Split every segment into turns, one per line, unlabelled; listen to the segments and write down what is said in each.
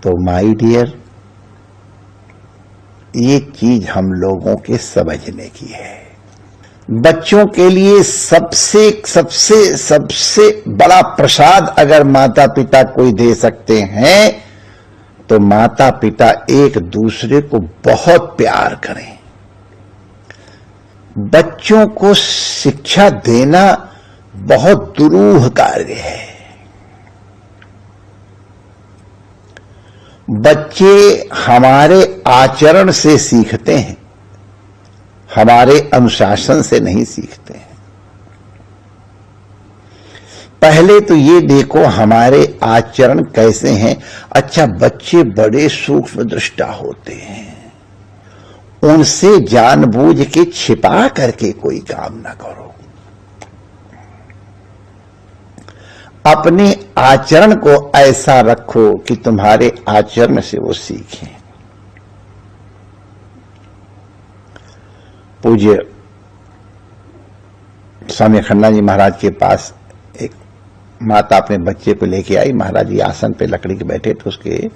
तो my dear, ये चीज हम लोगों के समझने की है। बच्चों के लिए सबसे सबसे सबसे बड़ा प्रसाद अगर माता पिता कोई दे सकते हैं तो माता पिता एक दूसरे को बहुत प्यार करें। बच्चों को शिक्षा देना बहुत दुरूह कार्य है। बच्चे हमारे आचरण से सीखते हैं, हमारे अनुशासन से नहीं सीखते हैं। पहले तो ये देखो हमारे आचरण कैसे हैं। अच्छा, बच्चे बड़े सूक्ष्म दृष्टा होते हैं, उनसे जानबूझ के छिपा करके कोई काम ना करो। अपने आचरण को ऐसा रखो कि तुम्हारे आचरण से वो सीखें। पूज्य स्वामी खन्ना जी महाराज के पास एक माता अपने बच्चे को लेके आई। महाराज जी आसन पे लकड़ी के बैठे तो उसके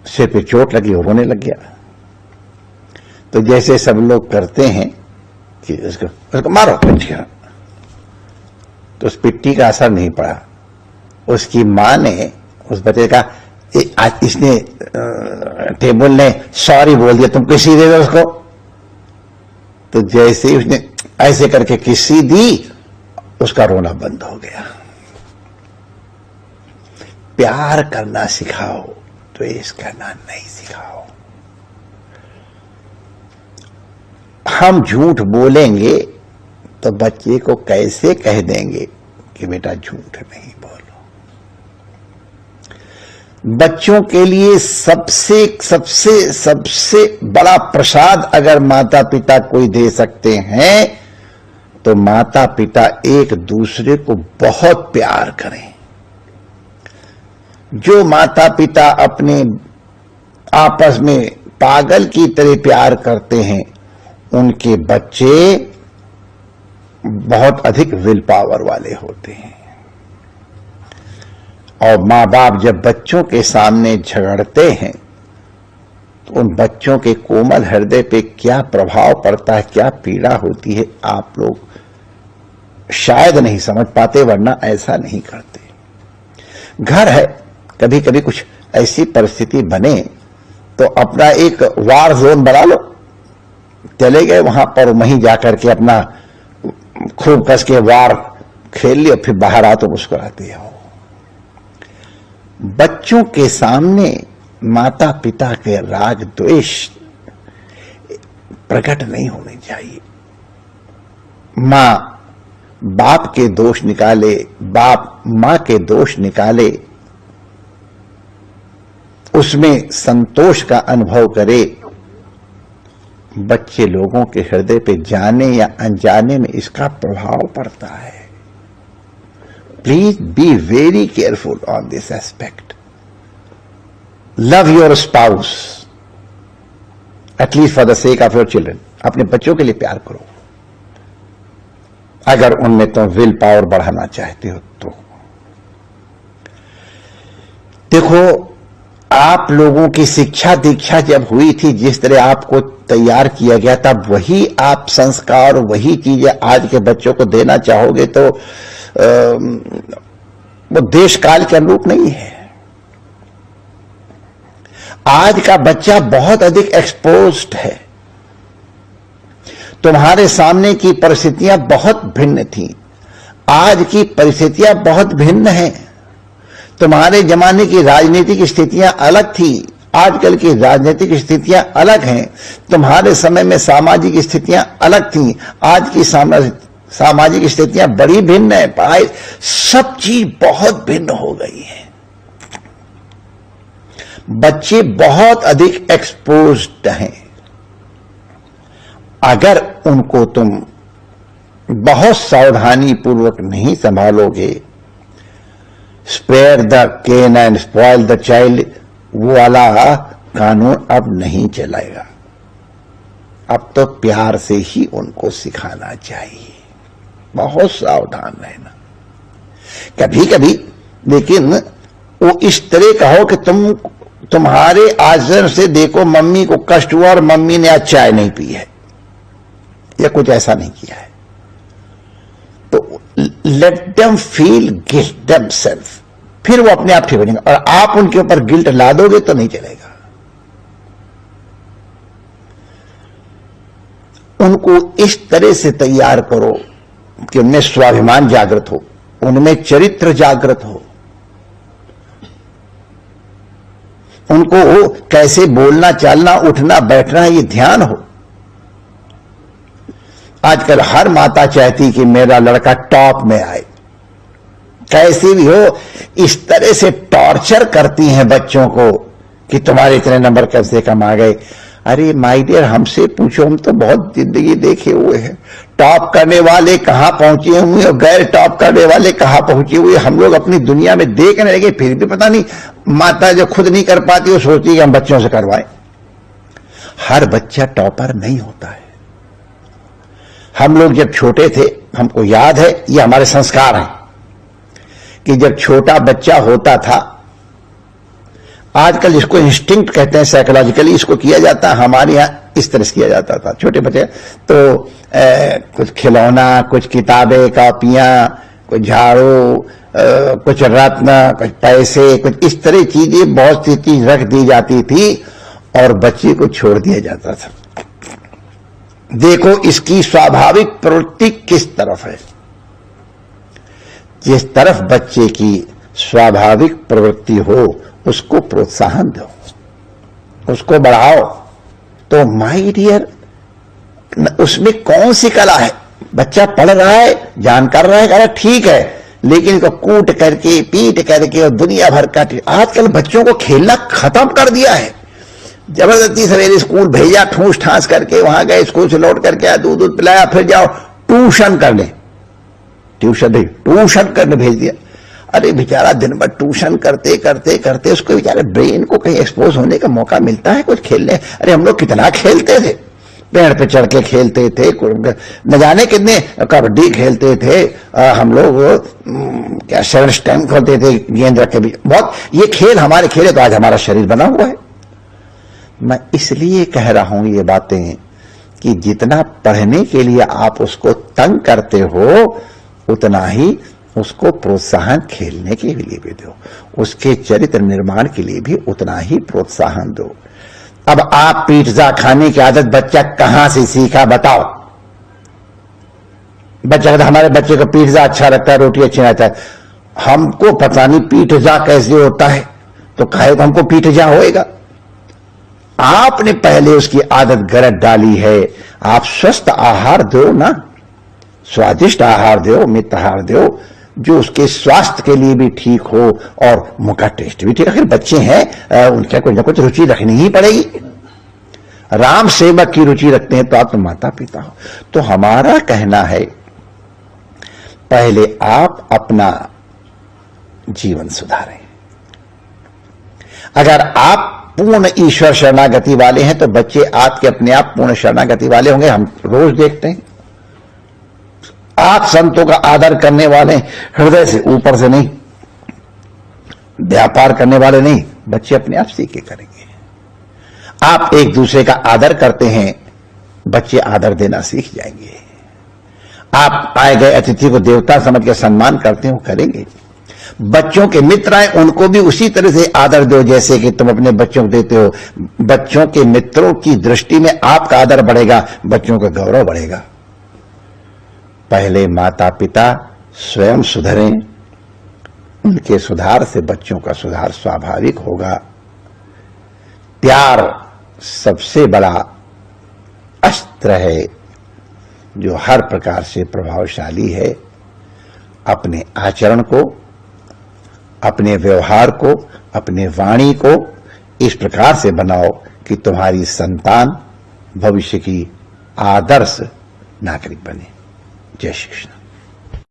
सिर पे चोट लगी और रोने लग गया। तो जैसे सब लोग करते हैं कि उसको मारो पिट्ठी, तो उस पिट्ठी का असर नहीं पड़ा। उसकी मां ने उस बच्चे का इसने टेबल ने सॉरी बोल दिया, तुम किसी दे दो उसको। तो जैसे ही उसने ऐसे करके किसी दी, उसका रोना बंद हो गया। प्यार करना सिखाओ, द्वेष करना नहीं सिखाओ। हम झूठ बोलेंगे तो बच्चे को कैसे कह देंगे कि बेटा झूठ नहीं बोलो। बच्चों के लिए सबसे सबसे सबसे बड़ा प्रसाद अगर माता पिता कोई दे सकते हैं तो माता पिता एक दूसरे को बहुत प्यार करें। जो माता पिता अपने आपस में पागल की तरह प्यार करते हैं, उनके बच्चे बहुत अधिक विल पावर वाले होते हैं। और मां बाप जब बच्चों के सामने झगड़ते हैं तो उन बच्चों के कोमल हृदय पे क्या प्रभाव पड़ता है, क्या पीड़ा होती है, आप लोग शायद नहीं समझ पाते, वरना ऐसा नहीं करते। घर है, कभी कभी कुछ ऐसी परिस्थिति बने तो अपना एक वार जोन बना लो, चले गए वहां पर, वहीं जाकर के अपना खूब कस के वार खेल लिया, फिर बाहर आ तो मुस्कुराते हो। बच्चों के सामने माता पिता के राग द्वेष प्रकट नहीं होने चाहिए। मां बाप के दोष निकाले, बाप मां के दोष निकाले, उसमें संतोष का अनुभव करे। बच्चे लोगों के हृदय पे जाने या अनजाने में इसका प्रभाव पड़ता है। Please be very careful on this aspect. Love your spouse at least for the sake of your children. अपने बच्चों के लिए प्यार करो, अगर उनमें तुम विल पावर बढ़ाना चाहते हो तो। देखो, आप लोगों की शिक्षा दीक्षा जब हुई थी, जिस तरह आपको तैयार किया गया था, वही आप संस्कार, वही चीजें आज के बच्चों को देना चाहोगे तो वो देश काल के अनुरूप नहीं है। आज का बच्चा बहुत अधिक एक्सपोज्ड है। तुम्हारे सामने की परिस्थितियां बहुत भिन्न थीं, आज की परिस्थितियां बहुत भिन्न हैं। तुम्हारे जमाने की राजनीतिक स्थितियां अलग थी, आजकल की राजनीतिक स्थितियां अलग हैं। तुम्हारे समय में सामाजिक स्थितियां अलग थीं, आज की सामाजिक स्थितियां बड़ी भिन्न है। पढ़ाई, सब चीज बहुत भिन्न हो गई है। बच्चे बहुत अधिक एक्सपोज्ड हैं। अगर उनको तुम बहुत सावधानी पूर्वक नहीं संभालोगे, spare the cane and spoil the child, वो वाला कानून अब नहीं चलेगा। अब तो प्यार से ही उनको सिखाना चाहिए, बहुत सावधान रहना। कभी कभी लेकिन वो इस तरह का हो कि तुम्हारे आचरण से देखो मम्मी को कष्ट हुआ और मम्मी ने आज चाय नहीं पी है या कुछ ऐसा नहीं किया है, तो let them feel guilt themselves, फिर वो अपने आप ठीक हो जाएंगे। और आप उनके ऊपर गिल्ट ला दोगे तो नहीं चलेगा। उनको इस तरह से तैयार करो कि उनमें स्वाभिमान जागृत हो, उनमें चरित्र जागृत हो, उनको कैसे बोलना चालना उठना बैठना ये ध्यान हो। आजकल हर माता चाहती कि मेरा लड़का टॉप में आए, कैसी भी हो, इस तरह से टॉर्चर करती हैं बच्चों को कि तुम्हारे इतने नंबर कैसे कम आ गए। अरे माय डियर, हमसे पूछो, हम तो बहुत जिंदगी देखे हुए हैं। टॉप करने वाले कहां पहुंचे हुए और गैर टॉप करने वाले कहां पहुंचे हुए, हम लोग अपनी दुनिया में देखने लगे, फिर भी पता नहीं माता जो खुद नहीं कर पाती वो सोचती कि हम बच्चों से करवाएं। हर बच्चा टॉपर नहीं होता है। हम लोग जब छोटे थे, हमको याद है, ये हमारे संस्कार हैं कि जब छोटा बच्चा होता था, आजकल इसको इंस्टिंक्ट कहते हैं, साइकोलॉजिकली इसको किया जाता, हमारे यहां इस तरह से किया जाता था। छोटे बच्चे तो कुछ खिलौना, कुछ किताबें कॉपियां, कुछ झाड़ू, कुछ रत्न, कुछ पैसे, कुछ इस तरह चीजें बहुत सी चीज रख दी जाती थी और बच्चे को छोड़ दिया जाता था। देखो इसकी स्वाभाविक प्रवृत्ति किस तरफ है। जिस तरफ बच्चे की स्वाभाविक प्रवृत्ति हो उसको प्रोत्साहन दो, उसको बढ़ाओ। तो माय डियर, उसमें कौन सी कला है? बच्चा पढ़ रहा है, जानकार रहा है, अरे ठीक है, लेकिन इसको कूट करके पीट करके और दुनिया भर का। आजकल बच्चों को खेलना खत्म कर दिया है। जबरदस्ती सवेरे स्कूल भेजा, ठूस ठांस करके, वहां गए, स्कूल से लौट करके आया, दूध दूध पिलाया, फिर जाओ ट्यूशन करने, ट्यूशन करने भेज दिया। अरे बेचारा दिन भर ट्यूशन करते करते करते उसको बेचारे ब्रेन को कहीं एक्सपोज होने का मौका मिलता है कुछ खेलने। अरे हम लोग कितना खेलते थे, पेड़ पे चढ़ के खेलते थे, न जाने कितने कबड्डी खेलते थे हम लोग, क्या 7 स्टैम्प खेलते थे, गेंद रख के भी। बहुत ये खेल हमारे खेले तो आज हमारा शरीर बना हुआ है। मैं इसलिए कह रहा हूं ये बातें कि जितना पढ़ने के लिए आप उसको तंग करते हो, उतना ही उसको प्रोत्साहन खेलने के लिए भी दो, उसके चरित्र निर्माण के लिए भी उतना ही प्रोत्साहन दो। अब आप पिज्जा खाने की आदत बच्चा कहां से सीखा बताओ? बच्चा कहता हमारे बच्चे को पिज्जा अच्छा लगता है, रोटी अच्छी लगता है। हमको पता नहीं पिज्जा कैसे होता है, तो कहे तो हमको पिज्जा होएगा। आपने पहले उसकी आदत गलत डाली है। आप स्वस्थ आहार दो ना, स्वादिष्ट आहार दो, मित आहार दो, जो उसके स्वास्थ्य के लिए भी ठीक हो और मुंह का टेस्ट भी ठीक। आखिर बच्चे हैं, उनका कुछ ना कुछ रुचि रखनी ही पड़ेगी। राम सेवक की रुचि रखते हैं तो आप तो माता पिता हो। तो हमारा कहना है पहले आप अपना जीवन सुधारें। अगर आप पूर्ण ईश्वर शरणागति वाले हैं तो बच्चे आपके अपने आप पूर्ण शरणागति वाले होंगे। हम रोज देखते हैं आप संतों का आदर करने वाले, हृदय से, ऊपर से नहीं, व्यापार करने वाले नहीं, बच्चे अपने आप सीखे करेंगे। आप एक दूसरे का आदर करते हैं, बच्चे आदर देना सीख जाएंगे। आप आए गए अतिथि को देवता समझ के सम्मान करते हो, करेंगे। बच्चों के मित्र आए उनको भी उसी तरह से आदर दो जैसे कि तुम अपने बच्चों को देते हो। बच्चों के मित्रों की दृष्टि में आपका आदर बढ़ेगा, बच्चों का गौरव बढ़ेगा। पहले माता पिता स्वयं सुधरें, उनके सुधार से बच्चों का सुधार स्वाभाविक होगा। प्यार सबसे बड़ा अस्त्र है जो हर प्रकार से प्रभावशाली है। अपने आचरण को, अपने व्यवहार को, अपने वाणी को इस प्रकार से बनाओ कि तुम्हारी संतान भविष्य की आदर्श नागरिक बने। जय श्री कृष्ण।